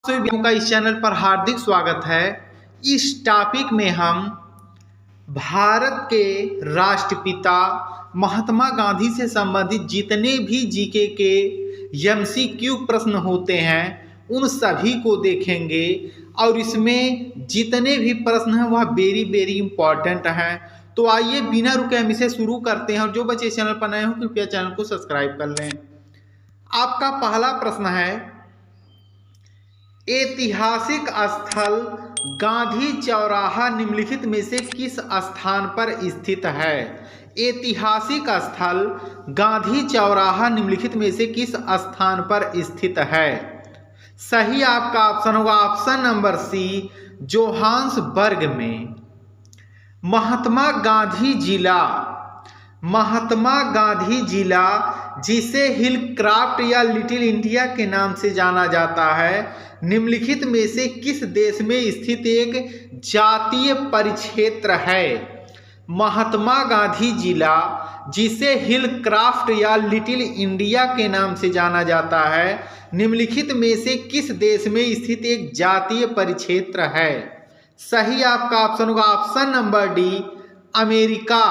सभी का इस चैनल पर हार्दिक स्वागत है। इस टॉपिक में हम भारत के राष्ट्रपिता महात्मा गांधी से संबंधित जितने भी जीके के एमसीक्यू प्रश्न होते हैं उन सभी को देखेंगे और इसमें जितने भी प्रश्न हैं वह वेरी वेरी इंपॉर्टेंट हैं। तो आइए बिना रुके हम इसे शुरू करते हैं और जो बच्चे इस चैनल पर नए हो कृपया चैनल को सब्सक्राइब कर लें। आपका पहला प्रश्न है, ऐतिहासिक स्थल गांधी चौराहा निम्नलिखित में से किस स्थान पर स्थित है? ऐतिहासिक स्थल गांधी चौराहा निम्नलिखित में से किस स्थान पर स्थित है? सही आपका ऑप्शन होगा ऑप्शन नंबर सी, जोहान्सबर्ग में। महात्मा गांधी जिला जिसे हिल क्राफ्ट या लिटिल इंडिया के नाम से जाना जाता है, निम्नलिखित में से किस देश में स्थित एक जातीय परिक्षेत्र है? महात्मा गांधी जिला जिसे हिल क्राफ्ट या लिटिल इंडिया के नाम से जाना जाता है, निम्नलिखित में से किस देश में स्थित एक जातीय परिक्षेत्र है? सही आपका ऑप्शन होगा option number D, America.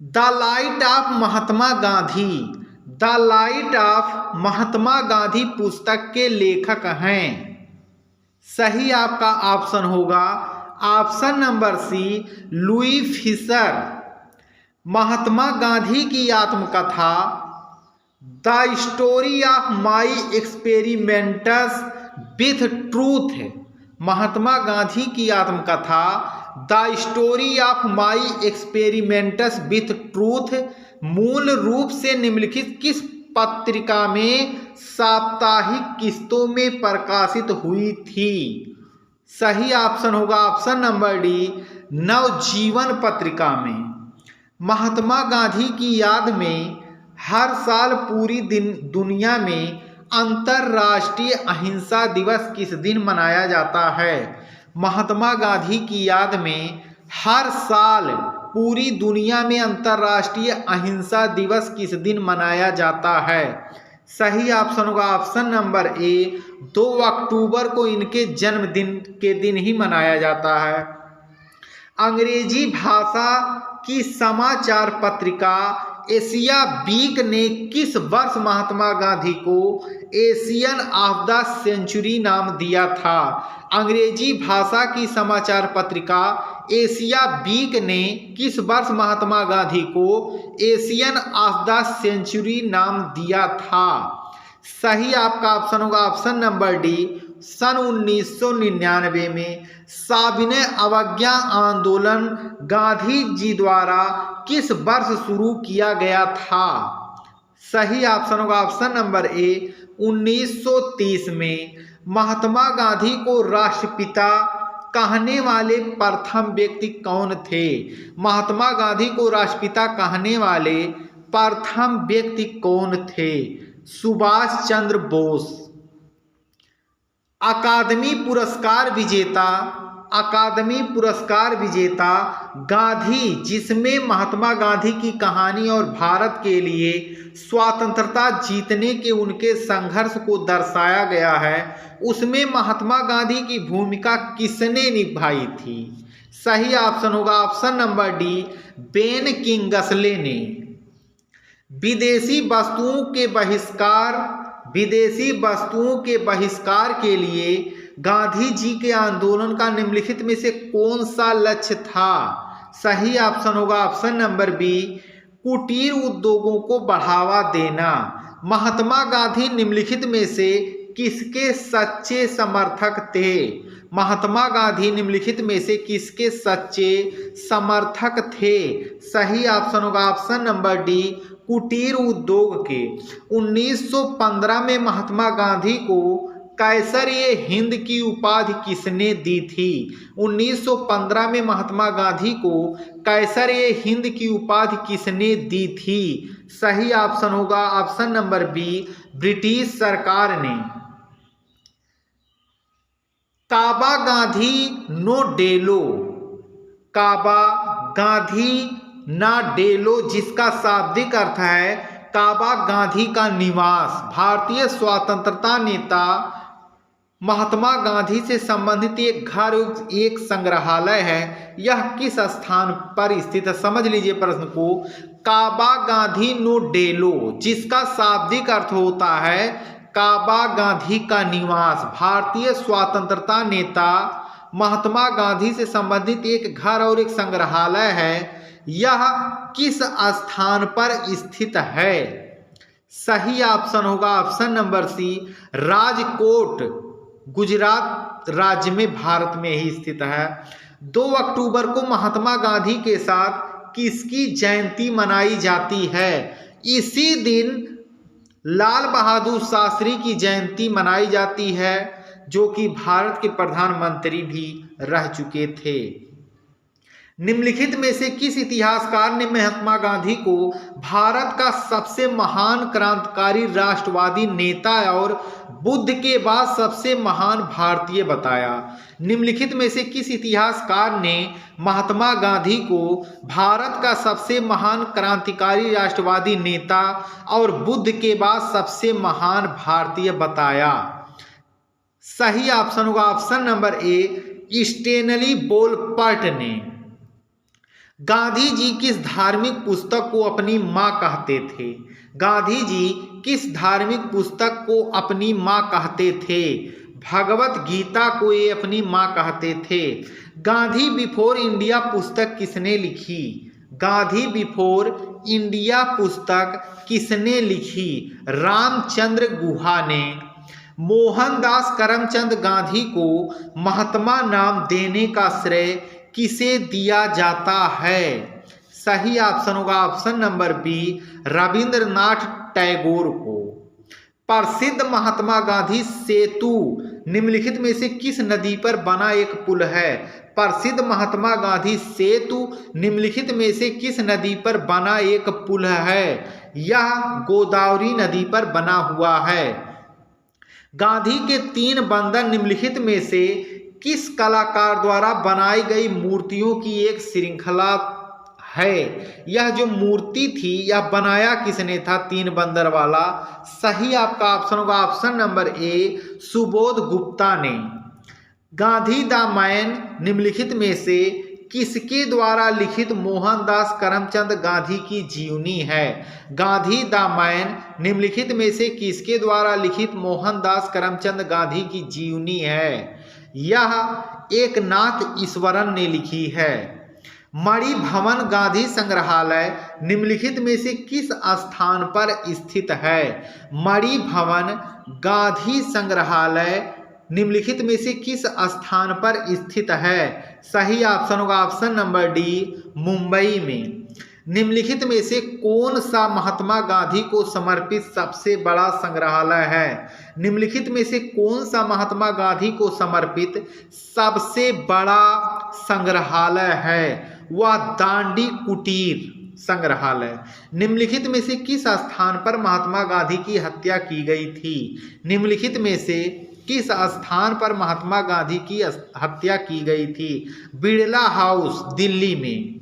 The light of Mahatma Gandhi पुस्तक के लेखक हैं। सही आपका ऑप्शन होगा option number C, Louis Fischer. Mahatma Gandhi की आत्मकथा the story of my experiments with truth. Mahatma Gandhi की आत्मकथा the story of my experiments with truth मूल रूप से निम्नलिखित किस पत्रिका में साप्ताहिक किस्तों में प्रकाशित हुई थी? सही ऑप्शन होगा ऑप्शन नंबर डी, नवजीवन पत्रिका में। महात्मा गांधी की याद में हर साल पूरी दुनिया में अंतर्राष्ट्रीय अहिंसा दिवस किस दिन मनाया जाता है? महात्मा गांधी की याद में हर साल पूरी दुनिया में अंतर्राष्ट्रीय अहिंसा दिवस किस दिन मनाया जाता है? सही ऑप्शन होगा ऑप्शन नंबर ए, 2 अक्टूबर को इनके जन्मदिन के दिन ही मनाया जाता है। अंग्रेजी भाषा की समाचार पत्रिका एशिया वीक ने किस वर्ष महात्मा गांधी को एशियन ऑफ द सेंचुरी नाम दिया था? अंग्रेजी भाषा की समाचार पत्रिका एशिया वीक ने किस वर्ष महात्मा गांधी को एशियन ऑफ द सेंचुरी नाम दिया था? सही आपका ऑप्शन होगा ऑप्शन नंबर डी, सन 1999 में। साविनय अवज्ञा आंदोलन गांधी जी द्वारा किस वर्ष शुरू किया गया था? सही ऑप्शन होगा ऑप्शन नंबर ए, 1930 में। महात्मा गांधी को राष्ट्रपिता कहने वाले प्रथम व्यक्ति कौन थे? महात्मा गांधी को राष्ट्रपिता कहने वाले प्रथम व्यक्ति कौन थे? सुभाष चंद्र बोस। अकादमी पुरस्कार विजेता गांधी, जिसमें महात्मा गांधी की कहानी और भारत के लिए स्वतंत्रता जीतने के उनके संघर्ष को दर्शाया गया है, उसमें महात्मा गांधी की भूमिका किसने निभाई थी? सही ऑप्शन होगा ऑप्शन नंबर डी, बेन किंगसले ने। विदेशी वस्तुओं के बहिष्कार के लिए गांधी जी के आंदोलन का निम्नलिखित में से कौन सा लक्ष्य था? सही ऑप्शन होगा ऑप्शन नंबर बी, कुटीर उद्योगों को बढ़ावा देना। महात्मा गांधी निम्नलिखित में से किसके सच्चे समर्थक थे? महात्मा गांधी निम्नलिखित में से किसके सच्चे समर्थक थे? सही ऑप्शन होगा ऑप्शन नंबर डी, कुटीर उद्योग के। 1915 में महात्मा गांधी को कैसर-ए-हिंद की उपाधि किसने दी थी? 1915 में महात्मा गांधी को कैसर-ए-हिंद की उपाधि किसने दी थी? सही ऑप्शन होगा ऑप्शन नंबर बी, ब्रिटिश सरकार ने। काबा गांधी ना डेलो, जिसका शाब्दिक अर्थ है काबा गांधी का निवास, भारतीय स्वतंत्रता नेता महात्मा गांधी से संबंधित एक घर एक संग्रहालय है, यह किस स्थान पर स्थित है? समझ लीजिए प्रश्न को। काबा गांधी नो डेलो, जिसका शाब्दिक अर्थ होता है काबा गांधी का निवास। भारतीय स्वतंत्रता नेता महात्मा गांधी से संबंधित एक घर और एक संग्रहालय है, यह किस स्थान पर स्थित है? सही ऑप्शन होगा option number C, Rajkot, Gujarat राज्य में भारत में ही स्थित है। 2 अक्टूबर को महात्मा गांधी के साथ किसकी जयंती मनाई जाती है? इसी दिन लाल बहादुर शास्त्री की जयंती मनाई जाती है, जो कि भारत के प्रधानमंत्री भी रह चुके थे। निम्नलिखित में से किस इतिहासकार ने महात्मा गांधी को भारत का सबसे महान क्रांतिकारी राष्ट्रवादी नेता और बुद्ध के बाद सबसे महान भारतीय बताया? निम्नलिखित में से किस इतिहासकार ने महात्मा गांधी को भारत का सबसे महान क्रांतिकारी राष्ट्रवादी नेता और बुद्ध के बाद सबसे महान भारतीय बताया? सही ऑप्शन होगा ऑप्शन नंबर ए, स्टेनली बोलपर्ट ने। गांधी जी किस धार्मिक पुस्तक को अपनी मां कहते थे? गांधी जी किस धार्मिक पुस्तक को अपनी मां कहते थे? भगवत गीता को ये अपनी मां कहते थे। गांधी बिफोर इंडिया पुस्तक किसने लिखी? गांधी बिफोर इंडिया पुस्तक किसने लिखी? रामचंद्र गुहा ने। मोहनदास करमचंद गांधी को महात्मा नाम देने का श्रेय किसे दिया जाता है? सही ऑप्शन होगा option number B, Rabindranath Tagore को। प्रसिद्ध महात्मा गांधी सेतु निम्नलिखित में से किस नदी पर बना एक पुल है? प्रसिद्ध महात्मा गांधी सेतु निम्नलिखित में से किस नदी पर बना एक पुल है? यह गोदावरी नदी पर बना हुआ है। गांधी के 3 बंधन निम्नलिखित में से किस कलाकार द्वारा बनाई गई मूर्तियों की एक श्रृंखला है? यह जो मूर्ति थी यह बनाया किसने था 3 बंदर वाला? सही आपका ऑप्शन होगा ऑप्शन नंबर ए, सुबोध गुप्ता ने। गांधी द मैन निम्नलिखित में से किसके द्वारा लिखित मोहनदास करमचंद गांधी की जीवनी है? गांधी द मैन निम्नलिखित में से किसके द्वारा लिखित मोहनदास करमचंद गांधी की जीवनी है? यह एकनाथ ईश्वरन ने लिखी है। मणि भवन गांधी संग्रहालय निम्नलिखित में से किस स्थान पर स्थित है? मणि भवन गांधी संग्रहालय निम्नलिखित में से किस स्थान पर स्थित है? सही ऑप्शन होगा ऑप्शन नंबर डी, मुंबई में। निम्नलिखित में से कौन सा महात्मा गांधी को समर्पित सबसे बड़ा संग्रहालय है? निम्नलिखित में से कौन सा महात्मा गांधी को समर्पित सबसे बड़ा संग्रहालय है? वह दांडी कुटीर संग्रहालय। निम्नलिखित में से किस स्थान पर महात्मा गांधी की हत्या की गई थी? निम्नलिखित में से किस स्थान पर महात्मा गांधी की हत्या की गई थी? बिड़ला हाउस दिल्ली में।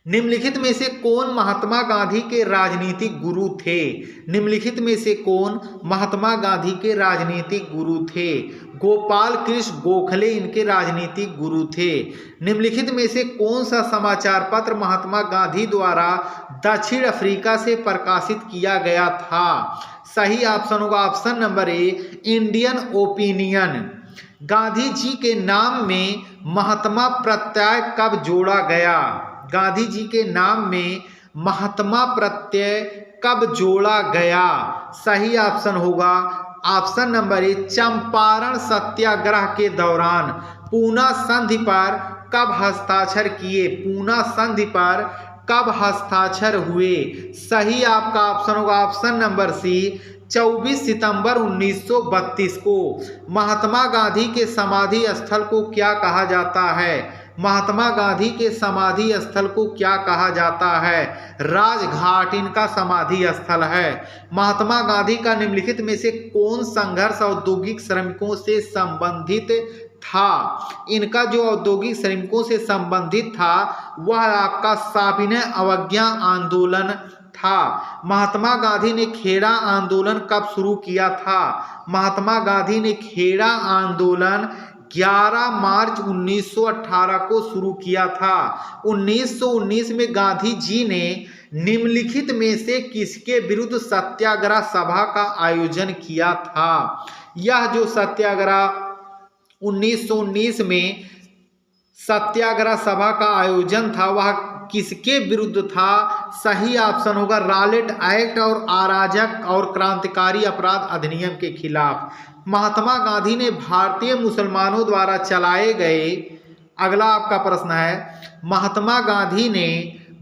निम्नलिखित में से कौन महात्मा गांधी के राजनीतिक गुरु थे? निम्नलिखित में से कौन महात्मा गांधी के राजनीतिक गुरु थे? गोपाल कृष्ण गोखले इनके राजनीतिक गुरु थे। निम्नलिखित में से कौन सा समाचार पत्र महात्मा गांधी द्वारा दक्षिण अफ्रीका से प्रकाशित किया गया था? सही ऑप्शन होगा option number A, Indian opinion. Gandhi ji के नाम में महात्मा प्रत्यय कब जोड़ा गया? गांधी जी के नाम में महात्मा प्रत्यय कब जोड़ा गया? सही ऑप्शन होगा ऑप्शन नंबर ए, चंपारण सत्याग्रह के दौरान। पूना संधि पर कब हस्ताक्षर किए? पूना संधि पर कब हस्ताक्षर हुए? सही आपका ऑप्शन होगा ऑप्शन नंबर सी, 24 सितंबर 1932 को। महात्मा गांधी के समाधि स्थल को क्या कहा जाता है? महात्मा गांधी के समाधि स्थल को क्या कहा जाता है? राजघाट इनका समाधि स्थल है। महात्मा गांधी का निम्नलिखित में से कौन संघर्ष औद्योगिक श्रमिकों से संबंधित था? इनका जो औद्योगिक श्रमिकों से संबंधित था वह आपका साविनय अवज्ञा आंदोलन था। महात्मा गांधी ने खेड़ा आंदोलन कब शुरू किया था? महात्मा गांधी ने खेड़ा आंदोलन 11 मार्च 1918 को शुरू किया था। 1919 में गांधी जी ने निम्नलिखित में से किसके विरुद्ध सत्याग्रह सभा का आयोजन किया था? यह जो सत्याग्रह 1919 में सत्याग्रह सभा का आयोजन था वह किसके विरुद्ध था? सही ऑप्शन होगा रॉलेट एक्ट और अराजक और क्रांतिकारी अपराध अधिनियम के खिलाफ। महात्मा गांधी ने भारतीय मुसलमानों द्वारा चलाए गए, अगला आपका प्रश्न है, महात्मा गांधी ने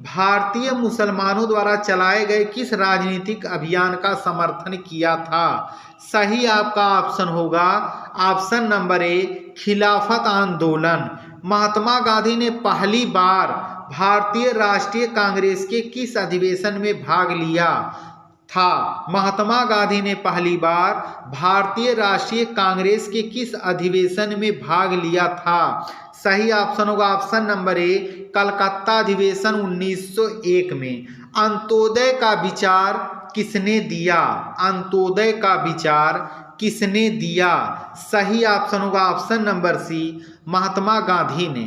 भारतीय मुसलमानों द्वारा चलाए गए किस राजनीतिक अभियान का समर्थन किया था? सही आपका ऑप्शन होगा ऑप्शन नंबर ए खिलाफत आंदोलन। महात्मा गांधी ने पहली बार भारतीय राष्ट्रीय कांग्रेस के किस अधिवेशन में भाग लिया था? महात्मा गांधी ने पहली बार भारतीय राष्ट्रीय कांग्रेस के किस अधिवेशन में भाग लिया था? सही ऑप्शन होगा ऑप्शन नंबर ए कलकत्ता अधिवेशन 1901 में। अंत्योदय का विचार किसने दिया? अंत्योदय का विचार किसने दिया? सही ऑप्शन होगा ऑप्शन नंबर सी महात्मा गांधी ने।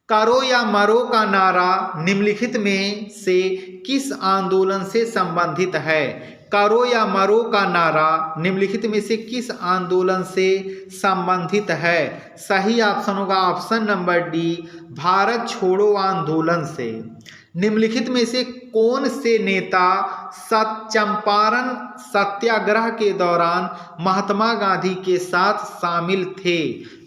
करो या मरो का नारा निम्नलिखित में से किस आंदोलन से संबंधित है? करो या मरो का नारा निम्नलिखित में से किस आंदोलन से संबंधित है? सही ऑप्शन होगा ऑप्शन नंबर डी भारत छोड़ो आंदोलन से। निम्नलिखित में से कौन से नेता चंपारण सत्याग्रह के दौरान महात्मा गांधी के साथ शामिल थे?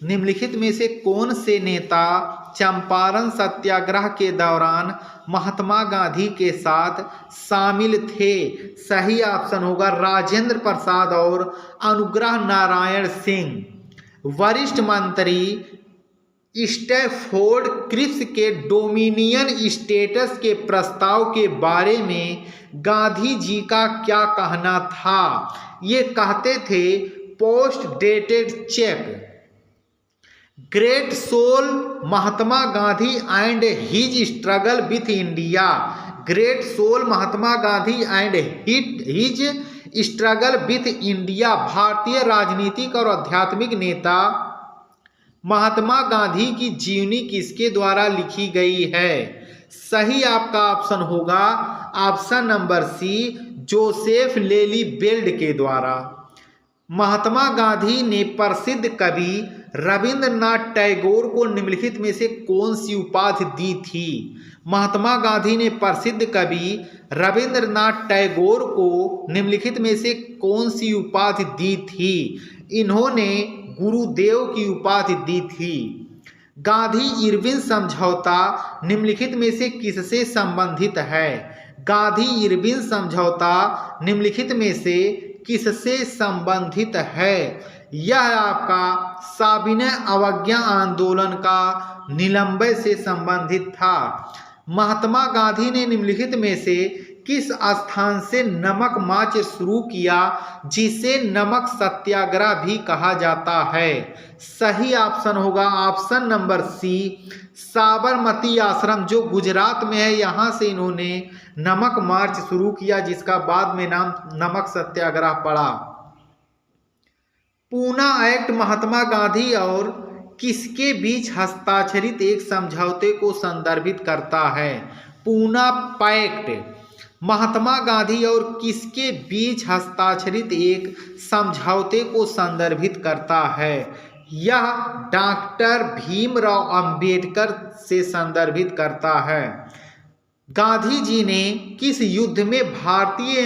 निम्नलिखित में से कौन से नेता चंपारण सत्याग्रह के दौरान महात्मा गांधी के साथ शामिल थे? सही ऑप्शन होगा राजेंद्र प्रसाद और अनुग्रह नारायण सिंह। वरिष्ठ मंत्री स्टैफोर्ड क्रिप्स के डोमिनियन स्टेटस के प्रस्ताव के बारे में गांधी जी का क्या कहना था? ये कहते थे post dated cheque, great soul Mahatma Gandhi and his struggle with India. Great soul Mahatma Gandhi and his struggle with India. भारतीय राजनीतिक और आध्यात्मिक नेता महात्मा गांधी की जीवनी किसके द्वारा लिखी गई है? सही आपका ऑप्शन होगा ऑप्शन नंबर सी जोसेफ लेली बेल्ड के द्वारा। महात्मा गांधी ने प्रसिद्ध कवि रविंद्रनाथ टैगोर को निम्नलिखित में से कौन सी उपाधि दी थी? महात्मा गांधी ने प्रसिद्ध कवि रविंद्रनाथ टैगोर को निम्नलिखित में से कौन सी उपाधि दी थी? इन्होंने गुरुदेव की उपाधि दी थी। गांधी इरविन समझौता निम्नलिखित में से किससे संबंधित है? गांधी इरविन समझौता निम्नलिखित में से किससे संबंधित है? यह आपका साबिने अवज्ञा आंदोलन का निलंबन से संबंधित था। महात्मा गांधी ने निम्नलिखित में से किस स्थान से नमक मार्च शुरू किया जिसे नमक सत्याग्रह भी कहा जाता है? सही ऑप्शन होगा ऑप्शन नंबर सी साबरमती आश्रम जो गुजरात में है, यहाँ से इन्होंने नमक मार्च शुरू किया जिसका बाद में नाम नमक सत्याग्रह पड़ा। पूना एक्ट महात्मा गांधी और किसके बीच हस्ताक्षरित एक समझौते को संदर्भित करता है? पूना पैक्ट महात्मा गांधी और किसके बीच हस्ताक्षरित एक समझौते को संदर्भित करता है? यह डॉक्टर भीमराव अंबेडकर से संदर्भित करता है। गांधी जी ने किस युद्ध में भारतीय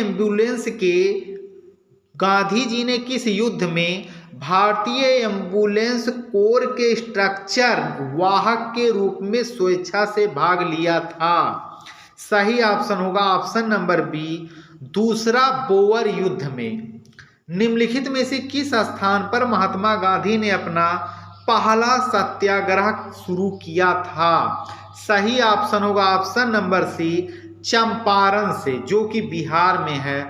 एम्बुलेंस कोर के स्ट्रक्चर वाहक के रूप में स्वेच्छा से भाग लिया था? सही ऑप्शन होगा ऑप्शन नंबर बी दूसरा बोअर युद्ध में। निम्नलिखित में से किस स्थान पर महात्मा गांधी ने अपना पहला सत्याग्रह शुरू किया था? सही ऑप्शन होगा ऑप्शन नंबर सी चंपारण से, जो कि बिहार में है।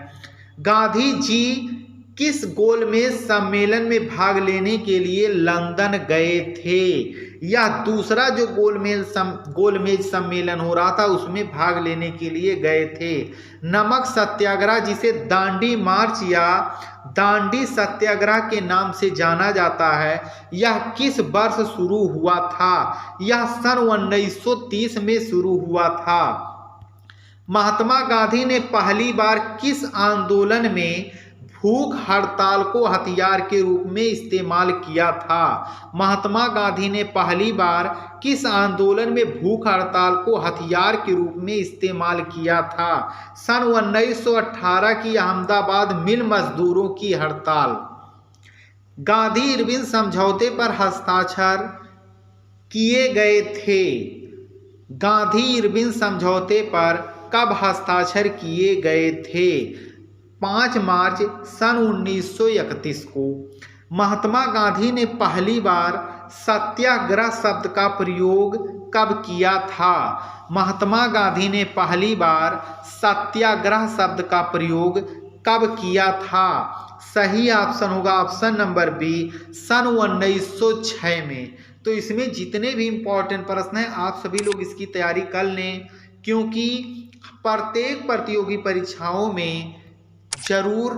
गांधी जी किस गोलमेज सम्मेलन में भाग लेने के लिए लंदन गए थे? यह दूसरा जो गोलमेज सम्मेलन हो रहा था उसमें भाग लेने के लिए गए थे। नमक सत्याग्रह, जिसे दांडी मार्च या दांडी सत्याग्रह के नाम से जाना जाता है, यह किस वर्ष शुरू हुआ था? यह सन 1930 में शुरू हुआ था। महात्मा गांधी ने पहली बार किस आंदोलन में भूख हड़ताल को हथियार के रूप में इस्तेमाल किया था? महात्मा गांधी ने पहली बार किस आंदोलन में भूख हड़ताल को हथियार के रूप में इस्तेमाल किया था? सन 1918 की अहमदाबाद मिल मजदूरों की हड़ताल। गांधी इरविन समझौते पर हस्ताक्षर किए गए थे। गांधी इरविन समझौते पर कब हस्ताक्षर किए गए थे? 5 मार्च सन 1931 को। महात्मा गांधी ने पहली बार सत्याग्रह शब्द का प्रयोग कब किया था? महात्मा गांधी ने पहली बार सत्याग्रह शब्द का प्रयोग कब किया था? सही ऑप्शन होगा ऑप्शन नंबर बी, सन 1906 में। तो इसमें जितने भी इम्पोर्टेंट प्रश्न हैं आप सभी लोग इसकी तैयारी कर लें, क्योंकि प्रत्येक प्रतियोगी परीक्षाओं में जरूर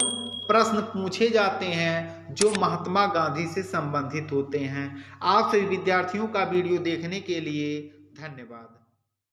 प्रश्न पूछे जाते हैं जो महात्मा गांधी से संबंधित होते हैं। आप सभी विद्यार्थियों का वीडियो देखने के लिए धन्यवाद।